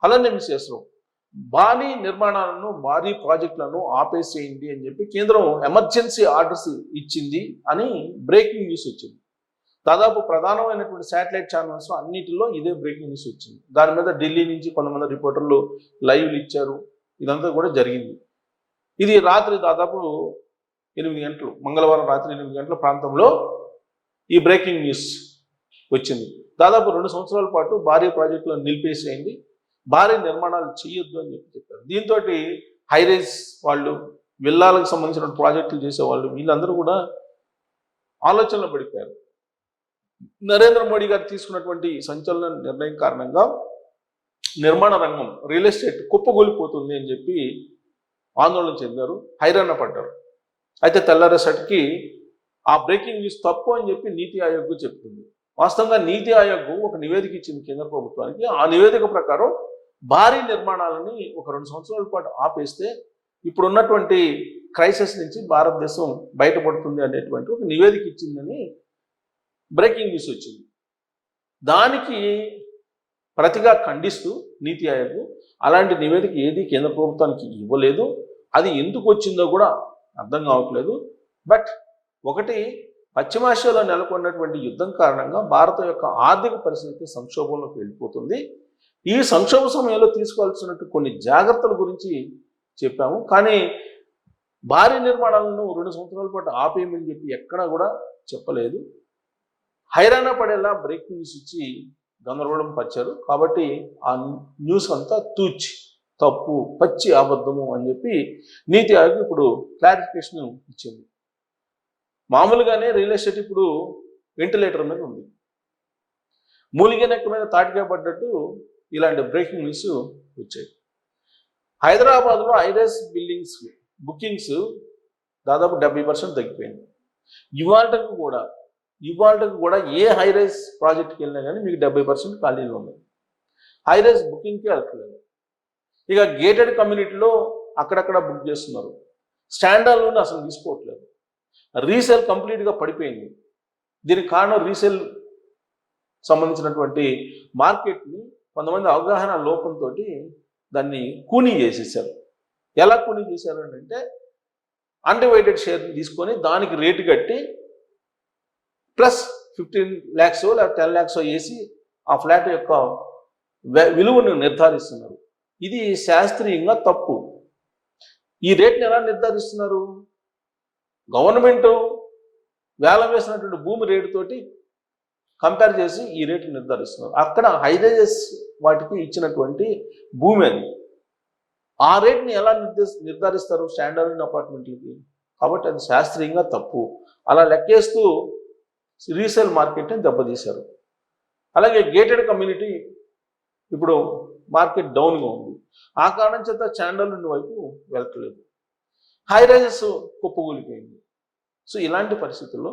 అలానే మిస్ చేస్తున్నాం. భారీ నిర్మాణాలను, భారీ ప్రాజెక్టులను ఆపేసేయండి అని చెప్పి కేంద్రం ఎమర్జెన్సీ ఆర్డర్స్ ఇచ్చింది అని బ్రేకింగ్ న్యూస్ వచ్చింది. దాదాపు ప్రధానమైనటువంటి శాటిలైట్ ఛానల్స్ అన్నిటిలో ఇదే బ్రేకింగ్ న్యూస్ వచ్చింది. దాని మీద ఢిల్లీ నుంచి కొంతమంది రిపోర్టర్లు లైవ్లు ఇచ్చారు. ఇదంతా కూడా జరిగింది. ఇది రాత్రి దాదాపు 8 గంటలు, మంగళవారం రాత్రి 8 గంటల ప్రాంతంలో ఈ బ్రేకింగ్ న్యూస్ వచ్చింది. దాదాపు 2 సంవత్సరాల పాటు భారీ ప్రాజెక్టులను నిలిపేసేయండి, భారీ నిర్మాణాలు చేయొద్దు అని చెప్పారు. దీంతో హైరైజ్ వాళ్ళు, విల్లాలకు సంబంధించిన ప్రాజెక్టులు చేసేవాళ్ళు వీళ్ళందరూ కూడా ఆలోచనలో పడిపోయారు. నరేంద్ర మోడీ గారు తీసుకున్నటువంటి సంచలన నిర్ణయం కారణంగా నిర్మాణ రంగం, రియల్ ఎస్టేట్ కుప్పగొలిపోతుంది అని చెప్పి ఆందోళన చెందారు, హైరాణ పడ్డారు. అయితే తెల్లారేసరికి ఆ బ్రేకింగ్ న్యూస్ తప్పు అని చెప్పి నీతి ఆయోగ్ చెప్తుంది. వాస్తవంగా నీతి ఆయోగ్ ఒక నివేదిక ఇచ్చింది కేంద్ర ప్రభుత్వానికి. ఆ నివేదిక ప్రకారం భారీ నిర్మాణాలని ఒక 2 సంవత్సరాల పాటు ఆపేస్తే ఇప్పుడున్నటువంటి క్రైసిస్ నుంచి భారతదేశం బయటపడుతుంది అనేటువంటి ఒక నివేదిక ఇచ్చిందని బ్రేకింగ్ న్యూస్ వచ్చింది. దానికి ప్రతిగా ఖండిస్తూ నీతి ఆయోగ్ అలాంటి నివేదిక ఏది కేంద్ర ప్రభుత్వానికి ఇవ్వలేదు. అది ఎందుకు వచ్చిందో కూడా అర్థం కావట్లేదు. బట్ ఒకటి, పశ్చిమాసియాలో నెలకొన్నటువంటి యుద్ధం కారణంగా భారత యొక్క ఆర్థిక పరిస్థితి సంక్షోభంలోకి వెళ్ళిపోతుంది. ఈ సంక్షోభ సమయంలో తీసుకోవాల్సినట్టు కొన్ని జాగ్రత్తల గురించి చెప్పాము. కానీ భారీ నిర్మాణాలను 2 సంవత్సరాల పాటు ఆపేయమని చెప్పి ఎక్కడా కూడా చెప్పలేదు. హైరాణ పడేలా బ్రేకింగ్ న్యూస్ ఇచ్చి గందరగోళం పరిచారు. కాబట్టి ఆ న్యూస్ అంతా తప్పు, పచ్చి అబద్ధము అని చెప్పి నీతి ఆయోగ్ ఇప్పుడు క్లారిఫికేషన్ ఇచ్చింది. మామూలుగానే రియల్ ఎస్టేట్ ఇప్పుడు వెంటిలేటర్ మీద ఉంది. మూలిగే నెక్క మీద తాటిగా పడ్డట్టు ఇలాంటి బ్రేకింగ్ న్యూస్ వచ్చాయి. హైదరాబాద్లో హైరైజ్ బిల్డింగ్స్ బుకింగ్స్ దాదాపు 70% తగ్గిపోయింది. ఇవాళకు కూడా ఏ హైరైజ్ ప్రాజెక్ట్కి వెళ్ళినా కానీ మీకు 70% ఖాళీలు ఉన్నాయి. హైరైజ్ బుకింగ్కి వెళ్ళట్లేదు. ఇక గేటెడ్ కమ్యూనిటీలో అక్కడక్కడ బుక్ చేస్తున్నారు. స్టాండర్డ్లోనే అసలు తీసుకోవట్లేదు. రీసేల్ కంప్లీట్గా పడిపోయింది. దీనికి కారణం రీసేల్ సంబంధించినటువంటి మార్కెట్ని కొంతమంది అవగాహన లోపంతో దాన్ని కూనీ చేసేసారు. ఎలా కూనీ చేశారు అంటే అన్డివైడెడ్ షేర్ తీసుకొని దానికి రేటు కట్టి ప్లస్ 15 lakhs లేదా 10 lakhs వేసి ఆ ఫ్లాట్ యొక్క విలువను నిర్ధారిస్తున్నారు. ఇది శాస్త్రీయంగా తప్పు. ఈ రేట్ని ఎలా నిర్ధారిస్తున్నారు? గవర్నమెంట్ వేలం వేసినటువంటి భూమి రేటుతోటి కంపేర్ చేసి ఈ రేటు నిర్ధారిస్తున్నారు. అక్కడ హైరైజెస్ వాటికి ఇచ్చినటువంటి భూమి అది. ఆ రేట్ని ఎలా నిర్ధారిస్తారు స్టాండర్డ్ అపార్ట్మెంట్లకి? కాబట్టి అది శాస్త్రీయంగా తప్పు. అలా లెక్కేస్తూ రీసేల్ మార్కెట్ని దెబ్బతీశారు. అలాగే గేటెడ్ కమ్యూనిటీ ఇప్పుడు మార్కెట్ డౌన్గా ఉంది. ఆ కారణం చేత స్టాండర్డ్ వైపు వెళ్ళట్లేదు. హైరైజెస్ కుప్పగూలిపోయింది. సో ఇలాంటి పరిస్థితుల్లో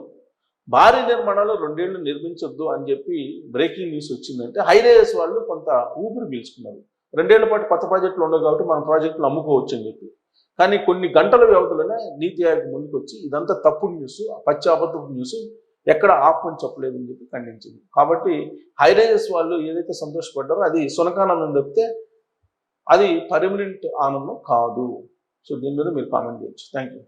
భారీ నిర్మాణాలు 2 ఏళ్ళు నిర్మించొద్దు అని చెప్పి బ్రేకింగ్ న్యూస్ వచ్చిందంటే హైరైజెస్ వాళ్ళు కొంత ఊపిరి పీల్చుకున్నారు. 2 ఏళ్ల పాటు కొత్త ప్రాజెక్టులు ఉండవు కాబట్టి మన ప్రాజెక్టులు అమ్ముకోవచ్చు అని చెప్పి. కానీ కొన్ని గంటల వ్యవధిలోనే నీతి ఆయోగ్ ముందుకు వచ్చి ఇదంతా తప్పుడు న్యూస్, పచ్చి అబద్ధపు న్యూస్, ఎక్కడ ఆపమని చెప్పలేదని చెప్పి ఖండించింది. కాబట్టి హైరైజెస్ వాళ్ళు ఏదైతే సంతోషపడ్డారో అది సునకానందం తప్పితే అది పర్మనెంట్ ఆనందం కాదు. సో దీని మీద మీరు కామెంట్ చేయొచ్చు. Thank you.